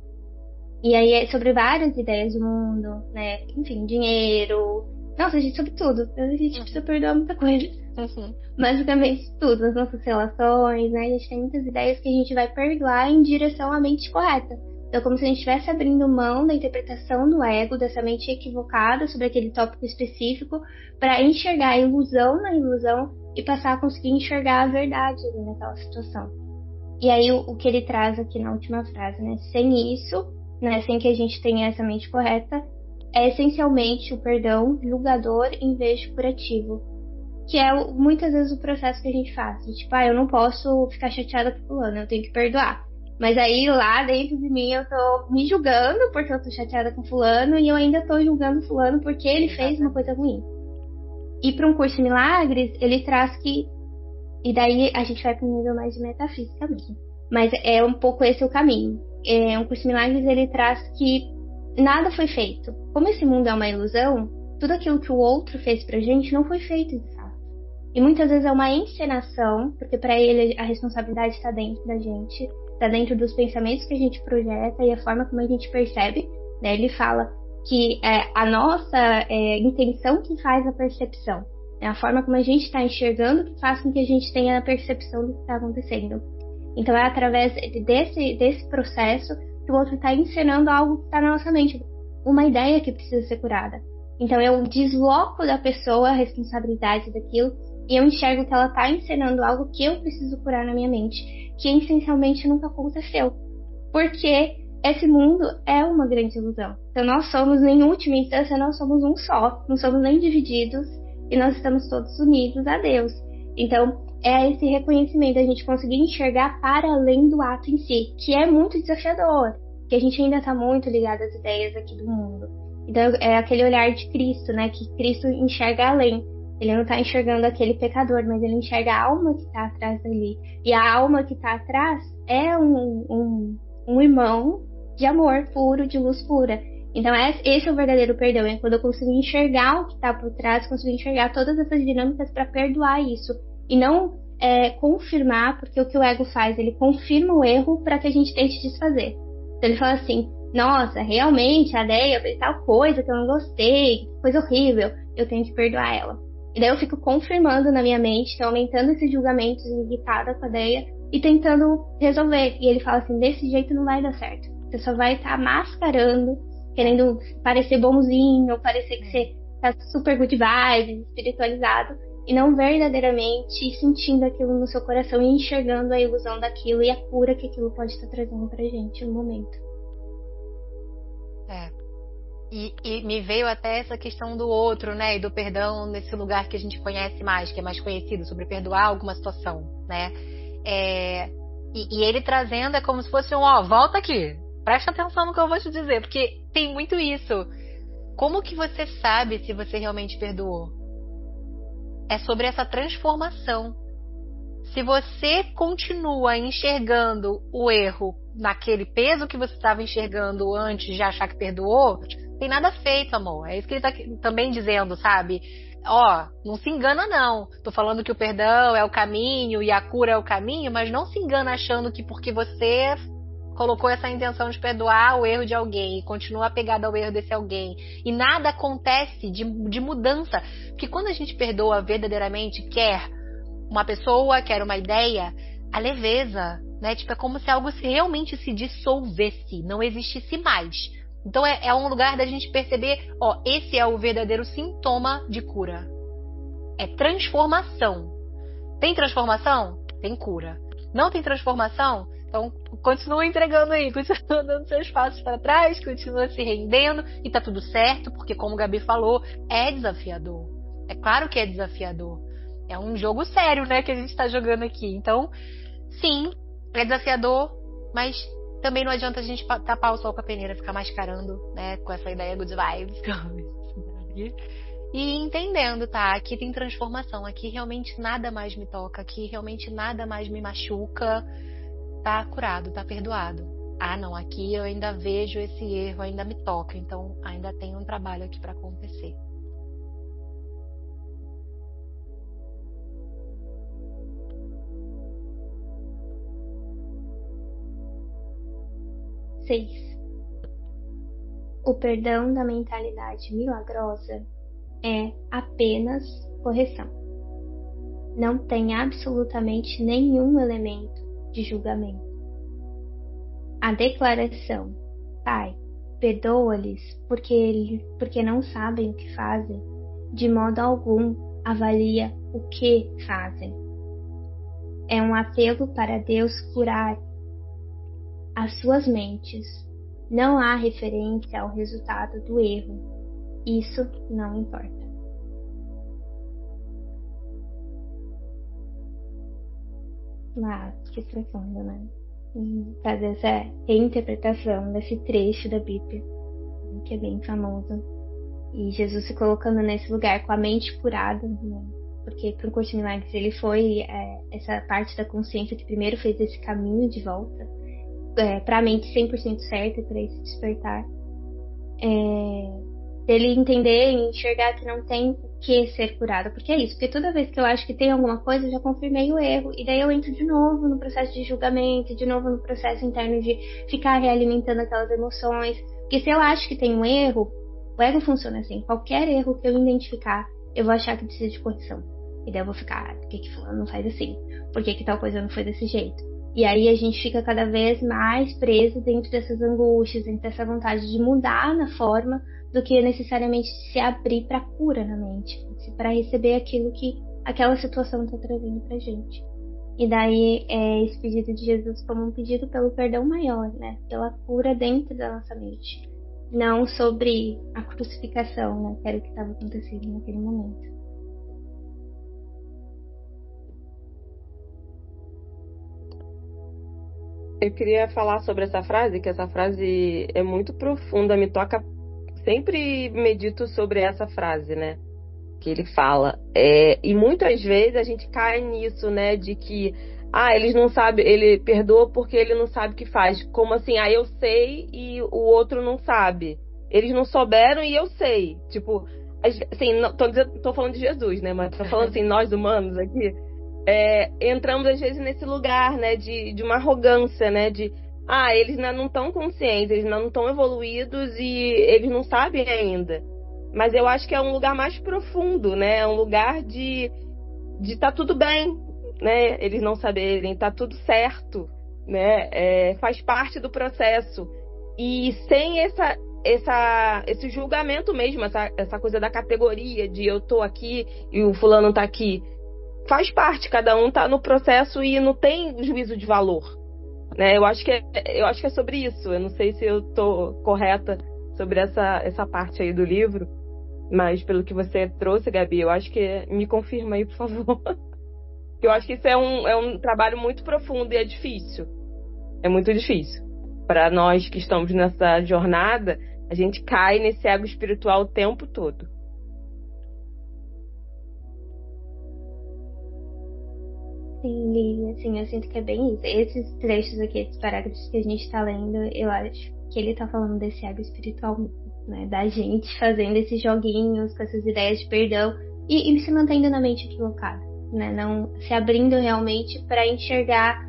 E aí é sobre várias ideias do mundo, né? Enfim, dinheiro. Nossa, gente, sobre tudo. A gente precisa perdoar muita coisa. Basicamente tudo, as nossas relações, né? A gente tem muitas ideias que a gente vai perdoar em direção à mente correta. Então, como se a gente estivesse abrindo mão da interpretação do ego, dessa mente equivocada sobre aquele tópico específico, para enxergar a ilusão na ilusão e passar a conseguir enxergar a verdade ali naquela situação. E aí, o que ele traz aqui na última frase, né? Sem isso, né? Sem que a gente tenha essa mente correta, é essencialmente o perdão julgador em vez de curativo. Que é muitas vezes o processo que a gente faz. Tipo, eu não posso ficar chateada com fulano, eu tenho que perdoar. Mas aí lá dentro de mim eu tô me julgando porque eu tô chateada com fulano e eu ainda tô julgando fulano porque ele fez uma coisa ruim. E para um curso de milagres, ele traz que... E daí a gente vai para um nível mais de metafísica mesmo. Mas é um pouco esse o caminho. Um curso de milagres, ele traz que nada foi feito. Como esse mundo é uma ilusão, tudo aquilo que o outro fez pra gente não foi feito de fato. E muitas vezes é uma encenação, porque para ele a responsabilidade está dentro da gente, está dentro dos pensamentos que a gente projeta e a forma como a gente percebe. Né? Ele fala que a nossa intenção que faz a percepção. É a forma como a gente está enxergando que faz com que a gente tenha a percepção do que está acontecendo. Então é através desse processo que o outro está encenando algo que está na nossa mente, uma ideia que precisa ser curada. Então eu desloco da pessoa a responsabilidade daquilo e eu enxergo que ela está encenando algo que eu preciso curar na minha mente, que essencialmente nunca aconteceu. Porque esse mundo é uma grande ilusão. Então nós somos, em última instância, nós somos um só, não somos nem divididos e nós estamos todos unidos a Deus. Então é esse reconhecimento, a gente conseguir enxergar para além do ato em si, que é muito desafiador, que a gente ainda está muito ligado às ideias aqui do mundo. Então é aquele olhar de Cristo, né, que Cristo enxerga além. Ele não está enxergando aquele pecador, mas ele enxerga a alma que está atrás dali. E a alma que está atrás é um irmão de amor puro, de luz pura. Então esse é o verdadeiro perdão, é quando eu consigo enxergar o que está por trás, consigo enxergar todas essas dinâmicas para perdoar isso. E não confirmar, porque o que o ego faz, ele confirma o erro para que a gente tente desfazer. Então ele fala assim, nossa, realmente a Deia fez tal coisa que eu não gostei, coisa horrível, eu tenho que perdoar ela. E daí eu fico confirmando na minha mente, então aumentando esses julgamentos, irritada com a Deia e tentando resolver. E ele fala assim, desse jeito não vai dar certo. Você só vai estar mascarando, querendo parecer bonzinho, parecer que você tá super good vibes, espiritualizado, e não verdadeiramente sentindo aquilo no seu coração e enxergando a ilusão daquilo e a cura que aquilo pode estar trazendo pra gente no momento. E me veio até essa questão do outro, né, e do perdão nesse lugar que a gente conhece mais, que é mais conhecido, sobre perdoar alguma situação, né, e ele trazendo é como se fosse volta aqui, presta atenção no que eu vou te dizer, porque tem muito isso. Como que você sabe se você realmente perdoou? É sobre essa transformação. Se você continua enxergando o erro naquele peso que você estava enxergando antes de achar que perdoou, tem nada feito, amor. É isso que ele tá também dizendo, sabe? Ó, não se engana não. Tô falando que o perdão é o caminho e a cura é o caminho, mas não se engana achando que porque você colocou essa intenção de perdoar o erro de alguém e continua apegado ao erro desse alguém e nada acontece de mudança. Porque quando a gente perdoa verdadeiramente, quer uma pessoa, quer uma ideia, a leveza, né? Tipo, é como se algo realmente se dissolvesse, não existisse mais. Então é um lugar da gente perceber, ó, esse é o verdadeiro sintoma de cura. É transformação. Tem transformação? Tem cura. Não tem transformação? Então continua entregando aí, continua dando seus passos para trás, continua se rendendo e tá tudo certo, porque como o Gabi falou, é desafiador. É claro que é desafiador. É um jogo sério, né, que a gente tá jogando aqui. Então, sim, é desafiador, mas também não adianta a gente tapar o sol com a peneira, ficar mascarando, né, com essa ideia good vibes. E entendendo, tá? Aqui tem transformação, aqui realmente nada mais me toca, aqui realmente nada mais me machuca, tá curado, tá perdoado. Ah, não, aqui eu ainda vejo esse erro, ainda me toca, então ainda tem um trabalho aqui para acontecer. O perdão da mentalidade milagrosa é apenas correção. Não tem absolutamente nenhum elemento de julgamento. A declaração, Pai, perdoa-lhes porque não sabem o que fazem, de modo algum avalia o que fazem. É um apelo para Deus curar as suas mentes. Não há referência ao resultado do erro. Isso não importa. Que profundo, né? Fazer essa reinterpretação desse trecho da Bíblia, que é bem famoso. E Jesus se colocando nesse lugar com a mente curada, né? Porque para o Curso de Milagres ele foi essa parte da consciência que primeiro fez esse caminho de volta para a mente 100% certa, para esse despertar, dele entender e enxergar que não tem que ser curado, porque é isso, porque toda vez que eu acho que tem alguma coisa, eu já confirmei o erro, e daí eu entro de novo no processo de julgamento, de novo no processo interno de ficar realimentando aquelas emoções, porque se eu acho que tem um erro, o ego funciona assim, qualquer erro que eu identificar, eu vou achar que precisa de correção, e daí eu vou ficar, por que fulano não faz assim? Por que tal coisa não foi desse jeito? E aí a gente fica cada vez mais preso dentro dessas angústias, dentro dessa vontade de mudar na forma do que necessariamente se abrir para cura na mente, para receber aquilo que aquela situação está trazendo para gente. E daí esse pedido de Jesus como um pedido pelo perdão maior, né? Pela cura dentro da nossa mente, não sobre a crucificação, né? Que era o que estava acontecendo naquele momento. Eu queria falar sobre essa frase, que essa frase é muito profunda, me toca. Sempre medito sobre essa frase, né? Que ele fala. E muitas vezes a gente cai nisso, né? De que, eles não sabem, ele perdoa porque ele não sabe o que faz. Como assim? Eu sei e o outro não sabe. Eles não souberam e eu sei. Tipo, assim, não, tô falando de Jesus, né? Mas tô falando assim, nós humanos aqui. Entramos às vezes nesse lugar, né, de uma arrogância, né, de eles ainda não estão conscientes, eles ainda não estão evoluídos e eles não sabem ainda. Mas eu acho que é um lugar mais profundo, né, é um lugar de tá tudo bem, né, eles não saberem, tá tudo certo, né, faz parte do processo. E sem esse julgamento mesmo, essa coisa da categoria de eu tô aqui e o fulano tá aqui. Faz parte, cada um tá no processo e não tem juízo de valor, né? Eu acho que é sobre isso. Eu não sei se eu tô correta sobre essa parte aí do livro, mas pelo que você trouxe, Gabi, eu acho que me confirma aí, por favor. Eu acho que isso é um trabalho muito profundo e é difícil. É muito difícil. Para nós que estamos nessa jornada, a gente cai nesse ego espiritual o tempo todo. Sim, Lívia, assim, eu sinto que é bem isso. Esses trechos aqui, esses parágrafos que a gente tá lendo, eu acho que ele tá falando desse ego espiritual, né? Da gente fazendo esses joguinhos com essas ideias de perdão e se mantendo na mente equivocada, né? Não se abrindo realmente para enxergar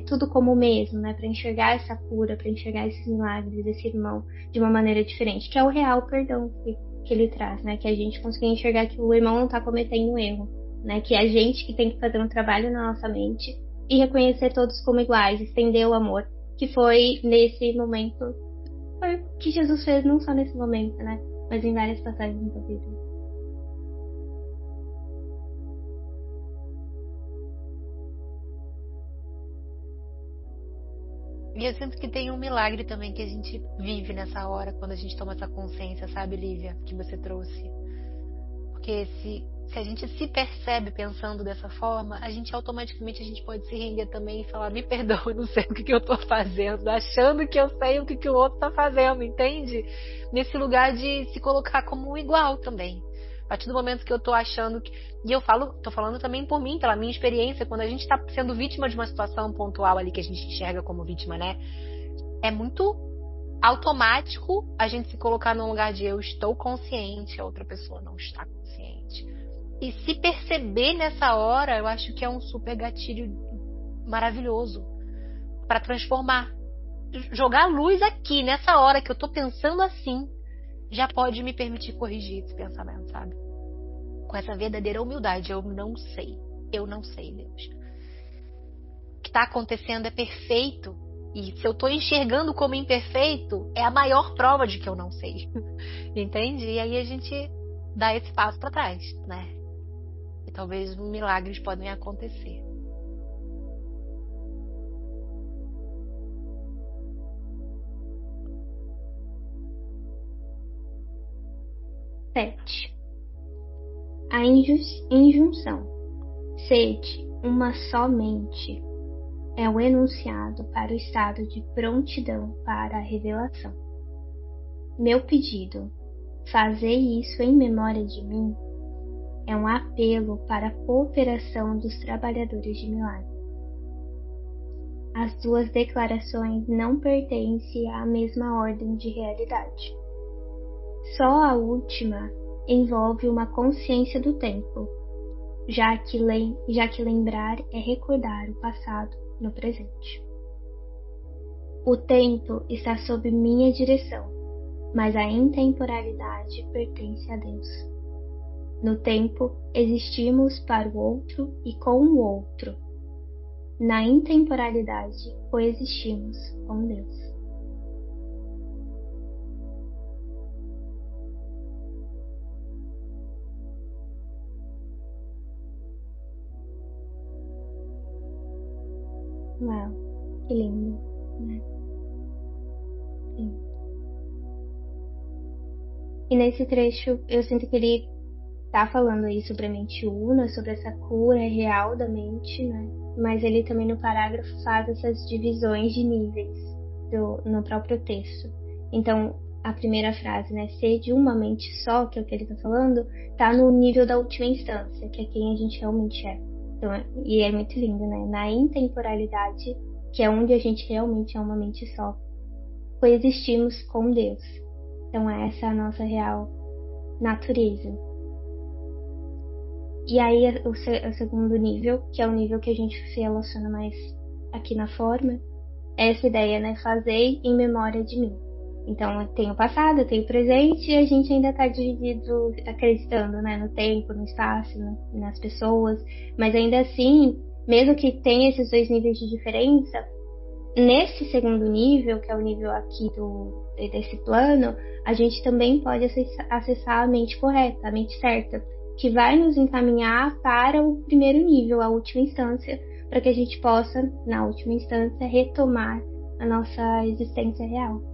tudo como o mesmo, né? Para enxergar essa cura, para enxergar esses milagres, esse irmão de uma maneira diferente, que é o real perdão que ele traz, né? Que a gente conseguir enxergar que o irmão não tá cometendo um erro, né? Que é a gente que tem que fazer um trabalho na nossa mente e reconhecer todos como iguais, estender o amor, que foi nesse momento, foi o que Jesus fez não só nesse momento, né? Mas em várias passagens da vida. E eu sinto que tem um milagre também que a gente vive nessa hora, quando a gente toma essa consciência, sabe, Lívia, que você trouxe. Porque se a gente se percebe pensando dessa forma, a gente automaticamente a gente pode se render também e falar, me perdoa, eu não sei o que eu tô fazendo, achando que eu sei o que o outro tá fazendo, entende? Nesse lugar de se colocar como um igual também. A partir do momento que eu tô achando que... E tô falando também por mim, pela minha experiência, quando a gente tá sendo vítima de uma situação pontual ali que a gente enxerga como vítima, né? É muito automático a gente se colocar num lugar de eu estou consciente, a outra pessoa não está consciente. E se perceber nessa hora, eu acho que é um super gatilho maravilhoso para transformar. Jogar a luz aqui, nessa hora que eu tô pensando assim, já pode me permitir corrigir esse pensamento, sabe? Com essa verdadeira humildade. Eu não sei, Deus. O que tá acontecendo é perfeito. E se eu tô enxergando como imperfeito, é a maior prova de que eu não sei. Entende? E aí a gente dá esse passo para trás, né? E talvez milagres podem acontecer. Sete. A injunção. Sede uma só mente é o enunciado para o estado de prontidão para a revelação. Meu pedido, fazei isso em memória de mim, é um apelo para a cooperação dos trabalhadores de milagre. As duas declarações não pertencem à mesma ordem de realidade. Só a última envolve uma consciência do tempo, já que lembrar é recordar o passado no presente. O tempo está sob minha direção, mas a intemporalidade pertence a Deus. No tempo, existimos para o outro e com o outro. Na intemporalidade, coexistimos com Deus. Uau, que lindo, né? Sim. E nesse trecho, eu sinto que ele tá falando aí sobre a mente una, sobre essa cura real da mente, né? Mas ele também no parágrafo faz essas divisões de níveis no próprio texto. Então, a primeira frase, né? Ser de uma mente só, que é o que ele tá falando, tá no nível da última instância, que é quem a gente realmente é. Então, e é muito lindo, né? Na intemporalidade, que é onde a gente realmente é uma mente só, coexistimos com Deus. Então, essa é a nossa real natureza. E aí, o segundo nível, que é o nível que a gente se relaciona mais aqui na forma, é essa ideia, né? Fazei em memória de mim. Então, eu tenho o passado, eu tenho o presente, e a gente ainda está dividido, acreditando, né? No tempo, no espaço, nas pessoas. Mas ainda assim, mesmo que tenha esses dois níveis de diferença, nesse segundo nível, que é o nível aqui desse plano, a gente também pode acessar a mente correta, a mente certa, que vai nos encaminhar para o primeiro nível, a última instância, para que a gente possa, na última instância, retomar a nossa existência real.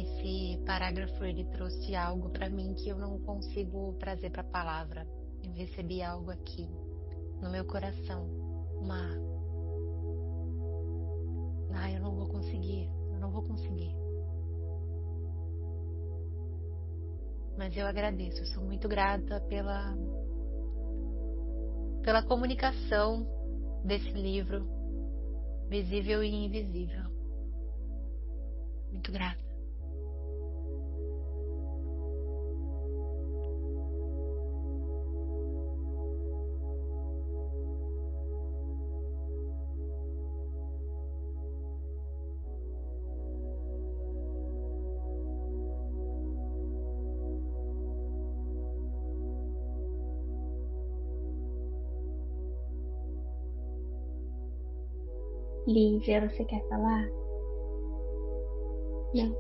esse parágrafo ele trouxe algo para mim que eu não consigo trazer para a palavra. Eu recebi algo aqui no meu coração. Eu não vou conseguir. Mas eu agradeço, eu sou muito grata pela comunicação desse livro, visível e invisível. Muito grata. Lívia, você quer falar? Não.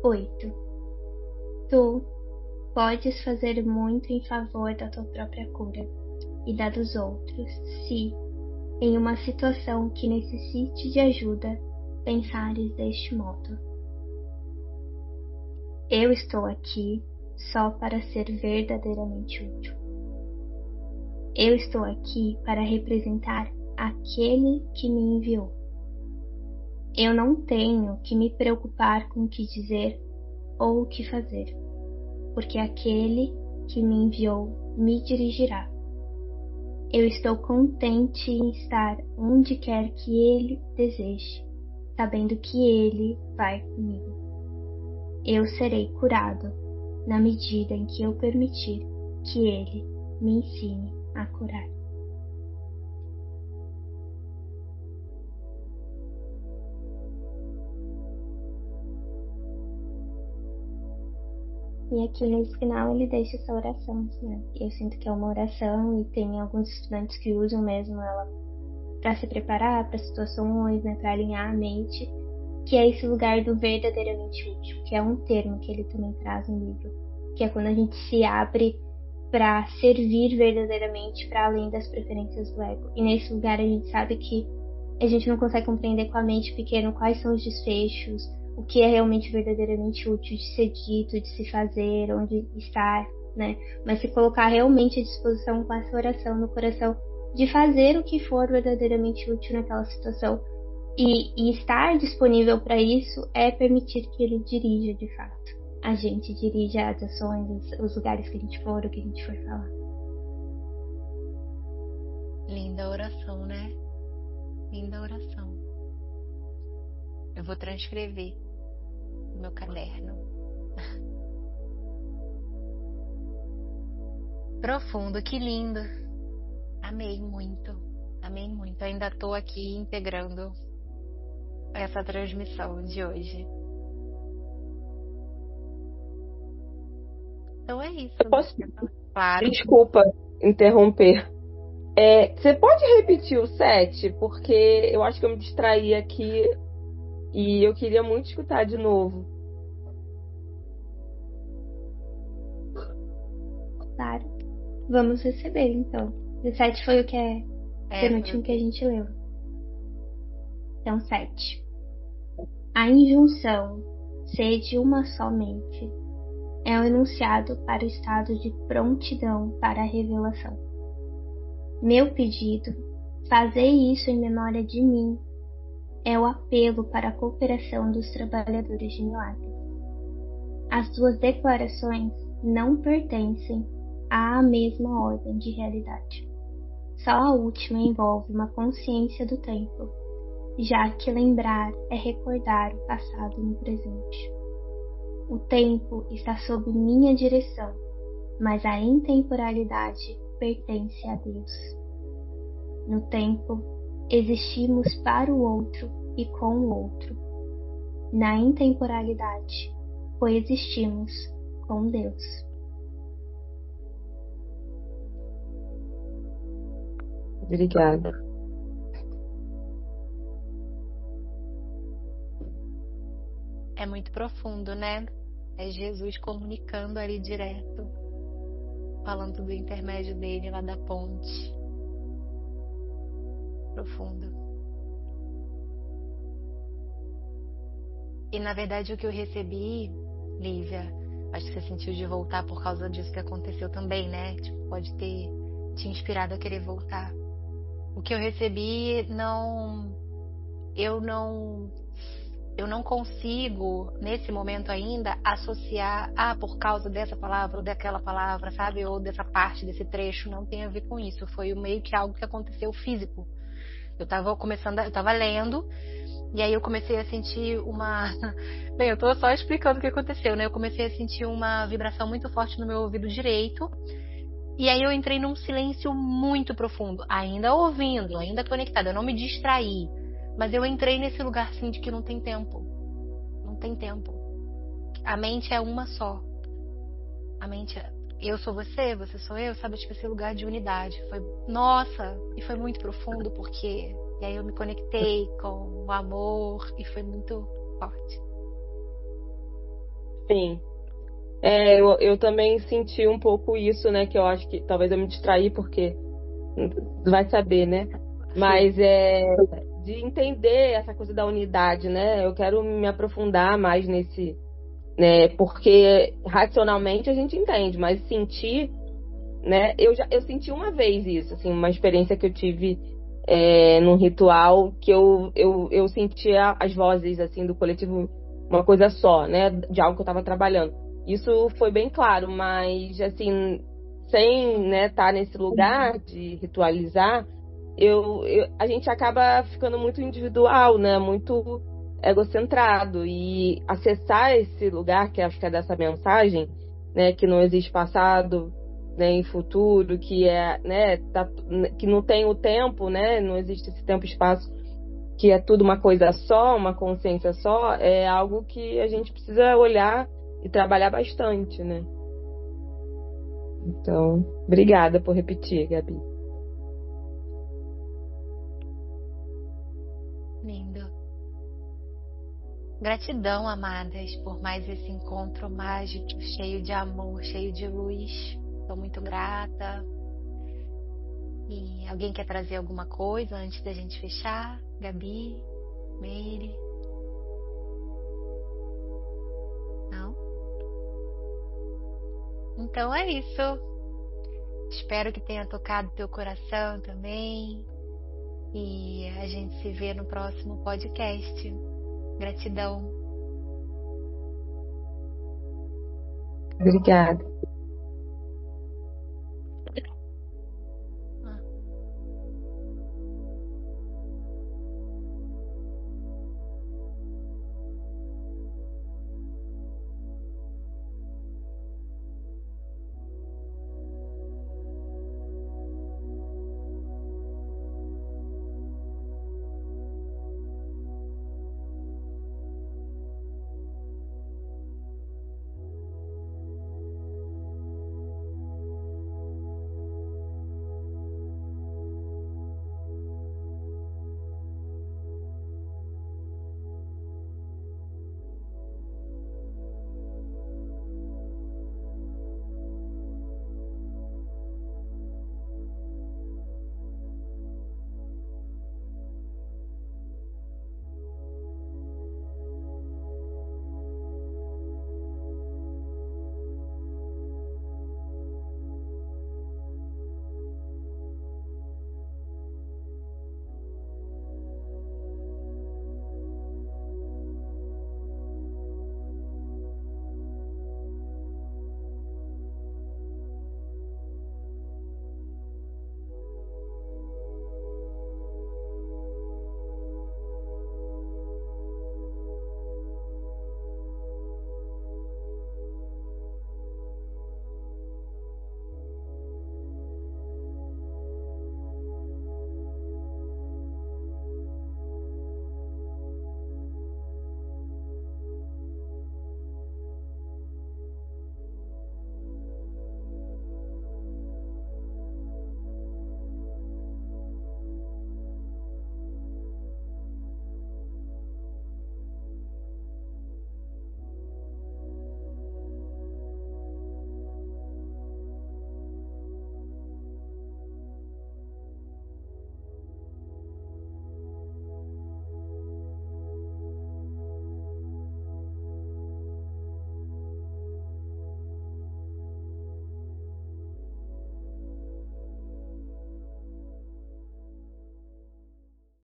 8. Tu podes fazer muito em favor da tua própria cura e da dos outros, se, em uma situação que necessite de ajuda, pensares deste modo: eu estou aqui só para ser verdadeiramente útil. Eu estou aqui para representar aquele que me enviou. Eu não tenho que me preocupar com o que dizer ou o que fazer, porque aquele que me enviou me dirigirá. Eu estou contente em estar onde quer que ele deseje, sabendo que ele vai comigo. Eu serei curado na medida em que eu permitir que ele me ensine a curar. E aqui nesse final ele deixa essa oração, né? Eu sinto que é uma oração e tem alguns estudantes que usam mesmo ela para se preparar para situações, né? Para alinhar a mente, que é esse lugar do verdadeiramente útil, que é um termo que ele também traz no livro, que é quando a gente se abre para servir verdadeiramente para além das preferências do ego. E nesse lugar a gente sabe que a gente não consegue compreender com a mente pequena quais são os desfechos, o que é realmente verdadeiramente útil de ser dito, de se fazer, onde estar, né? Mas se colocar realmente à disposição com essa oração no coração de fazer o que for verdadeiramente útil naquela situação e estar disponível para isso é permitir que ele dirija de fato. A gente dirige as ações, os lugares que a gente for, o que a gente for falar. Linda oração, né? Linda oração. Eu vou transcrever no meu caderno. Profundo, que lindo. Amei muito. Amei muito. Ainda estou aqui integrando essa transmissão de hoje. Então é isso. Eu posso... Claro. Desculpa interromper. Você pode repetir o 7? Porque eu acho que eu me distraí aqui e eu queria muito escutar de novo. Claro. Vamos receber então. O 7 foi o que é penúltimo que a gente leu. Então, 7. A injunção sede uma só mente é um enunciado para o estado de prontidão para a revelação. Meu pedido, fazei isso em memória de mim, é o apelo para a cooperação dos trabalhadores de milagres. As duas declarações não pertencem à mesma ordem de realidade. Só a última envolve uma consciência do tempo, já que lembrar é recordar o passado no presente. O tempo está sob minha direção, mas a intemporalidade pertence a Deus. No tempo, existimos para o outro e com o outro. Na intemporalidade, coexistimos com Deus. Obrigada. É muito profundo, né? É Jesus comunicando ali direto, falando do intermédio dele lá da ponte. Profundo. E na verdade o que eu recebi, Lívia, acho que você sentiu de voltar por causa disso que aconteceu também, né? Tipo, pode ter te inspirado a querer voltar. O que eu recebi eu não consigo nesse momento ainda associar por causa dessa palavra ou daquela palavra, sabe? Ou dessa parte desse trecho, não tem a ver com isso. Foi meio que algo que aconteceu físico. Eu tava lendo. E aí eu comecei a sentir uma... Bem, eu tô só explicando o que aconteceu, né? Eu comecei a sentir uma vibração muito forte no meu ouvido direito. E aí eu entrei num silêncio muito profundo. Ainda ouvindo, ainda conectada. Eu não me distraí. Mas eu entrei nesse lugar, assim, de que não tem tempo. Não tem tempo. A mente é uma só. A mente é... Eu sou você, você sou eu, sabe? Tipo, esse lugar de unidade. Nossa! E foi muito profundo, porque... E aí eu me conectei com o amor e foi muito forte. Sim. Eu também senti um pouco isso, né? Que eu acho que talvez eu me distraí porque vai saber, né? Mas de entender essa coisa da unidade, né? Eu quero me aprofundar mais nesse, né? Porque racionalmente a gente entende, mas sentir, né? Eu senti uma vez isso, assim, uma experiência que eu tive num ritual que eu sentia as vozes assim do coletivo uma coisa só, né? De algo que eu estava trabalhando. Isso foi bem claro, mas assim, sem, né, estar nesse lugar de ritualizar, a gente acaba ficando muito individual, né? Muito egocentrado e acessar esse lugar que acho que é dessa mensagem, né? Que não existe passado, né, em futuro, que né, que não tem o tempo, né? Não existe esse tempo e espaço, que é tudo uma coisa só, uma consciência só, é algo que a gente precisa olhar e trabalhar bastante, né? Então, obrigada por repetir, Gabi. Lindo. Gratidão, amadas, por mais esse encontro mágico, cheio de amor, cheio de luz. Estou muito grata. E alguém quer trazer alguma coisa antes da gente fechar? Gabi? Meire? Não? Então é isso. Espero que tenha tocado teu coração também. E a gente se vê no próximo podcast. Gratidão. Obrigada.